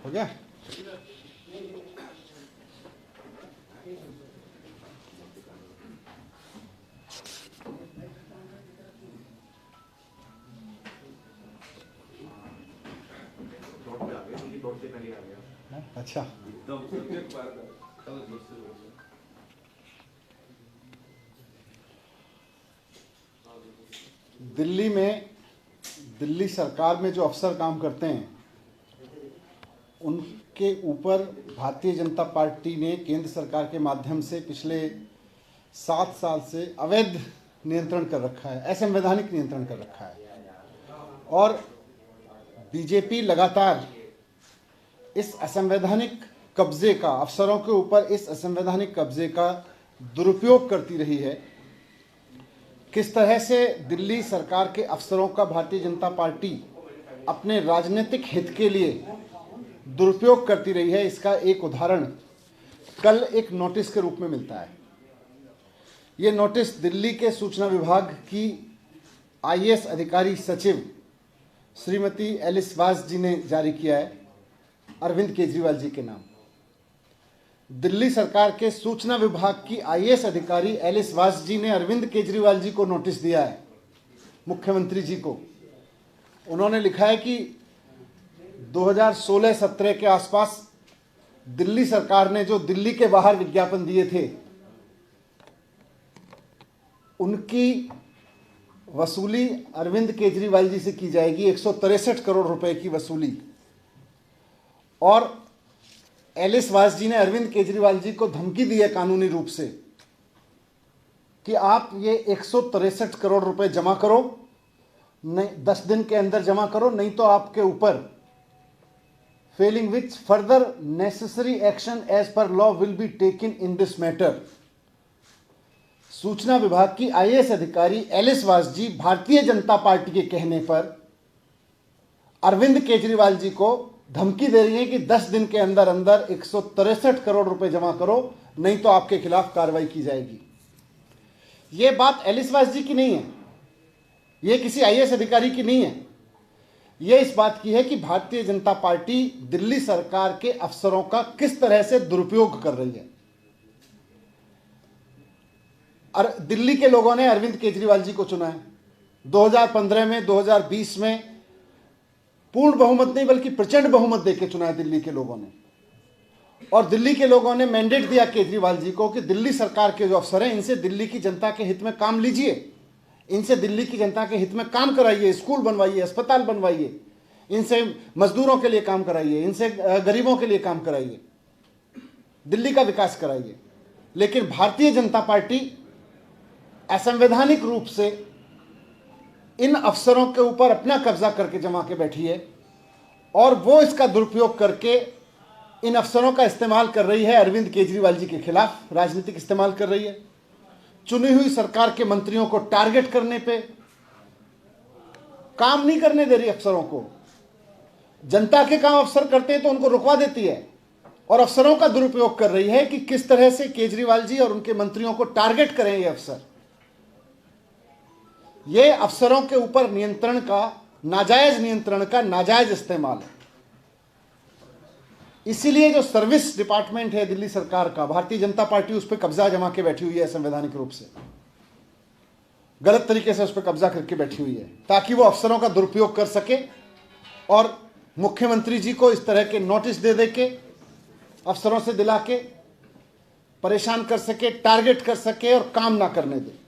हो गया। अच्छा, दिल्ली में, दिल्ली सरकार में जो अफसर काम करते हैं उनके ऊपर भारतीय जनता पार्टी ने केंद्र सरकार के माध्यम से पिछले 7 साल से अवैध नियंत्रण कर रखा है, असंवैधानिक नियंत्रण कर रखा है। और बीजेपी लगातार इस असंवैधानिक कब्जे का, अफसरों के ऊपर इस असंवैधानिक कब्जे का दुरुपयोग करती रही है। किस तरह से दिल्ली सरकार के अफसरों का भारतीय जनता पार्टी अपने राजनीतिक हित के लिए दुरुपयोग करती रही है, इसका एक उदाहरण कल एक नोटिस के रूप में मिलता है। ये नोटिस दिल्ली के सूचना विभाग की आईएएस अधिकारी सचिव श्रीमती एलिस वास जी ने जारी किया है, अरविंद केजरीवाल जी के नाम। दिल्ली सरकार के सूचना विभाग की आईएएस अधिकारी एलिस वास जी ने अरविंद केजरीवाल जी को नोटिस दिया है, मुख्यमंत्री जी को। उन्होंने लिखा है कि 2016-17 के आसपास दिल्ली सरकार ने जो दिल्ली के बाहर विज्ञापन दिए थे उनकी वसूली अरविंद केजरीवाल जी से की जाएगी, 163 करोड़ रुपए की वसूली। और एलिस वास जी ने अरविंद केजरीवाल जी को धमकी दी है कानूनी रूप से कि आप ये 163 करोड़ रुपए जमा करो, नहीं 10 दिन के अंदर जमा करो, नहीं तो आपके ऊपर failing which further necessary action as per law will be taken in this matter. सूचना विभाग की आईएएस अधिकारी एलिस वास जी भारतीय जनता पार्टी के कहने पर अरविंद केजरीवाल जी को धमकी दे रही है कि 10 दिन के अंदर अंदर 163 करोड़ रुपए जमा करो, नहीं तो आपके खिलाफ कार्रवाई की जाएगी। यह बात एलिस वास जी की नहीं है, यह किसी आईएएस अधिकारी की नहीं है, यह इस बात की है कि भारतीय जनता पार्टी दिल्ली सरकार के अफसरों का किस तरह से दुरुपयोग कर रही है। और दिल्ली के लोगों ने अरविंद केजरीवाल जी को चुना है 2015 में, 2020 में पूर्ण बहुमत नहीं बल्कि प्रचंड बहुमत देकर चुना है दिल्ली के लोगों ने। और दिल्ली के लोगों ने मैंडेट दिया केजरीवाल जी को कि दिल्ली सरकार के जो अफसर हैं इनसे दिल्ली की जनता के हित में काम लीजिए, इनसे दिल्ली की जनता के हित में काम कराइए, स्कूल बनवाइए, अस्पताल बनवाइए, इनसे मजदूरों के लिए काम कराइए, इनसे गरीबों के लिए काम कराइए, दिल्ली का विकास कराइए। लेकिन भारतीय जनता पार्टी असंवैधानिक रूप से इन अफसरों के ऊपर अपना कब्जा करके जमा के बैठी है और वो इसका दुरुपयोग करके इन अफसरों का इस्तेमाल कर रही है, अरविंद केजरीवाल जी के खिलाफ राजनीतिक इस्तेमाल कर रही है। चुनी हुई सरकार के मंत्रियों को टारगेट करने पे, काम नहीं करने दे रही अफसरों को। जनता के काम अफसर करते हैं तो उनको रुकवा देती है और अफसरों का दुरुपयोग कर रही है कि किस तरह से केजरीवाल जी और उनके मंत्रियों को टारगेट करें ये अफसर। ये अफसरों के ऊपर नियंत्रण का, नाजायज नियंत्रण का नाजायज इस्तेमाल है। इसीलिए जो सर्विस डिपार्टमेंट है दिल्ली सरकार का, भारतीय जनता पार्टी उस पर कब्जा जमा के बैठी हुई है, संवैधानिक रूप से गलत तरीके से उस पर कब्जा करके बैठी हुई है ताकि वो अफसरों का दुरुपयोग कर सके और मुख्यमंत्री जी को इस तरह के नोटिस दे दे के अफसरों से दिला के परेशान कर सके, टारगेट कर सके और काम ना करने दे।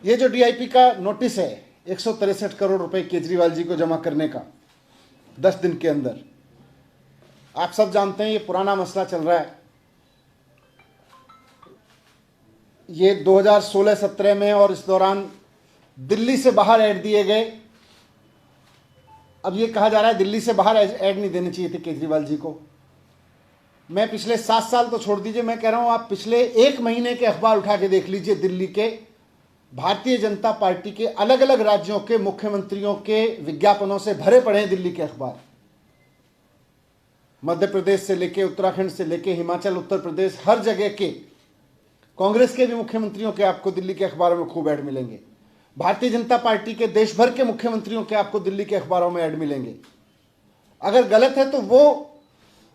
ये जो डीआईपी का नोटिस है 163 करोड़ रुपए केजरीवाल जी को जमा करने का 10 दिन के अंदर, आप सब जानते हैं ये पुराना मसला चल रहा है। ये 2016-17 में और इस दौरान दिल्ली से बाहर ऐड दिए गए। अब ये कहा जा रहा है दिल्ली से बाहर ऐड नहीं देने चाहिए थे केजरीवाल जी को। मैं पिछले 7 साल तो छोड़ दीजिए, मैं कह रहा हूं आप पिछले 1 महीने के अखबार उठा के देख लीजिए। दिल्ली के भारतीय जनता पार्टी के अलग अलग राज्यों के मुख्यमंत्रियों के विज्ञापनों से भरे पड़े हैं दिल्ली के अखबार। मध्य प्रदेश से लेके, उत्तराखंड से लेके, हिमाचल, उत्तर प्रदेश, हर जगह के कांग्रेस के भी मुख्यमंत्रियों के आपको दिल्ली के अखबारों में खूब ऐड मिलेंगे। भारतीय जनता पार्टी के देश भर के मुख्यमंत्रियों के आपको दिल्ली के अखबारों में ऐड मिलेंगे। अगर गलत है तो वो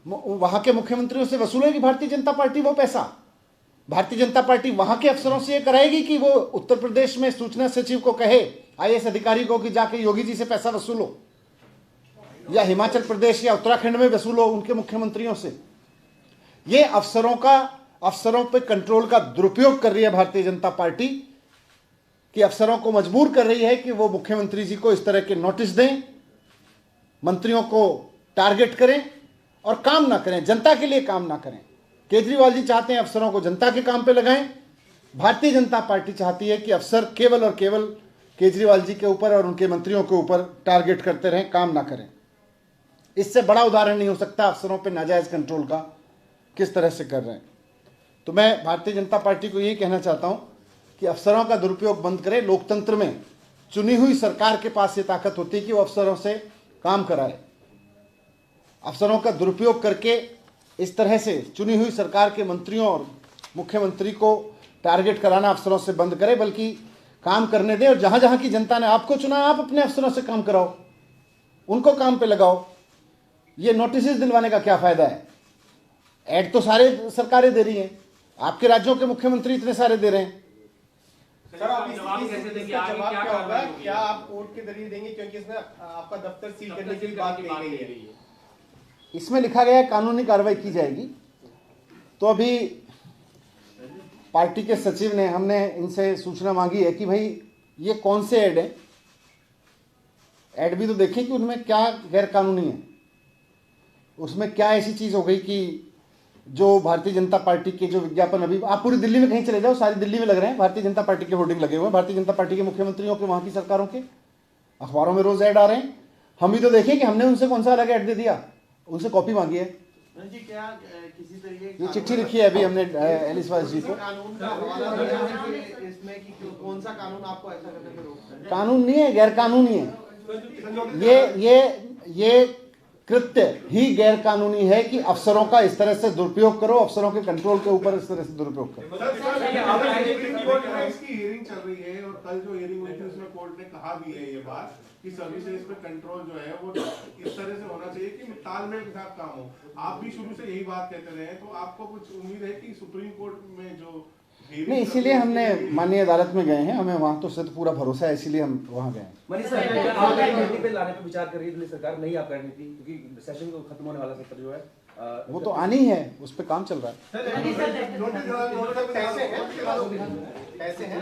वहां के मुख्यमंत्रियों से वसूलेगी भारतीय जनता पार्टी वो पैसा। भारतीय जनता पार्टी वहां के अफसरों से ये कराएगी कि वो उत्तर प्रदेश में सूचना सचिव को कहे, आईएएस अधिकारी को, कि जाके योगी जी से पैसा वसूलो, या हिमाचल प्रदेश या उत्तराखंड में वसूलो उनके मुख्यमंत्रियों से। ये अफसरों पे कंट्रोल का दुरुपयोग कर रही है भारतीय जनता पार्टी, कि अफसरों को मजबूर कर रही है कि वो मुख्यमंत्री जी को इस तरह के नोटिस दें, मंत्रियों को टारगेट करें और काम ना करें, जनता के लिए काम ना करें। केजरीवाल जी चाहते हैं अफसरों को जनता के काम पे लगाएं, भारतीय जनता पार्टी चाहती है कि अफसर केवल और केवल केजरीवाल जी के ऊपर और उनके मंत्रियों के ऊपर टारगेट करते रहें, काम ना करें। इससे बड़ा उदाहरण नहीं हो सकता अफसरों पे नाजायज कंट्रोल का किस तरह से कर रहे हैं। तो मैं भारतीय जनता पार्टी को यही कहना चाहता हूं कि अफसरों का दुरुपयोग बंद करें। लोकतंत्र में चुनी हुई सरकार के पास ये ताकत होती है कि वो अफसरों से काम कराए। अफसरों का दुरुपयोग करके इस तरह से चुनी हुई सरकार के मंत्रियों और मुख्यमंत्री को टारगेट कराना अफसरों से बंद करें, बल्कि काम करने दें। और जहां जहां की जनता ने आपको चुना, आप अपने अफसरों से काम कराओ, उनको काम पे लगाओ। ये नोटिस दिलवाने का क्या फायदा है? ऐड तो सारे सरकारें दे रही हैं, आपके राज्यों के मुख्यमंत्री इतने सारे दे रहे हैं। सर, आप इसका जवाब क्या होगा? क्या आप कोर्ट के जरिए देंगे, क्योंकि इसमें आपका दफ्तर सील करने की बात कही गई है? इसमें लिखा गया है कानूनी कार्रवाई की जाएगी। तो अभी पार्टी के सचिव ने, हमने इनसे सूचना मांगी है कि भाई ये कौन से ऐड हैं, ऐड भी तो देखें कि उनमें क्या गैर कानूनी है, उसमें क्या ऐसी चीज हो गई कि जो भारतीय जनता पार्टी के जो विज्ञापन, अभी आप पूरी दिल्ली में कहीं चले जाओ, सारी दिल्ली में लग रहे हैं, भारतीय जनता पार्टी के होर्डिंग लगे हुए हैं, भारतीय जनता पार्टी के मुख्यमंत्रियों के, वहां की सरकारों के, अखबारों में रोज ऐड आ रहे हैं। हम भी तो देखें कि हमने उनसे कौन सा अलग ऐड दे दिया, उनसे कॉपी मांगी है। जी, क्या किसी तरीके ये चिट्ठी लिखी है अभी हमने एलिस वाइस जी को। कानून का हवाला दिया है इसमें कि कौन सा कानून आपको ऐसा करने पे रोकता है? कानून नहीं है, गैर कानूनी है। ये कृत्य ही गैर कानूनी है कि अफसरों का इस तरह से दुरुपयोग करो, अफसरों के कंट्रोल के ऊपर इस तरह से दुरुपयोग करो। इसकी हियरिंग चल रही है और कल जो हियरिंग हुई थी उसमें कोर्ट ने कहा भी है ये बात कि सर्विसेज पे कंट्रोल जो है वो इस तरह से होना चाहिए कि तालमेल के साथ काम हो। आप भी शुरू से यही बात कहते रहे, तो आपको कुछ उम्मीद है कि सुप्रीम कोर्ट में जो नहीं, इसीलिए हमने माननीय अदालत में गए हैं, हमें वहाँ तो सिर्फ पूरा भरोसा है, इसीलिए हम वहाँ गए हैं। मनीष सर, नीति पे लाने पे विचार कर रही है दिल्ली सरकार, नहीं आप करनी थी क्योंकि सेशन को खत्म होने वाला सत्र जो है वो तो आनी है, उस पर काम चल रहा है। पैसे हैं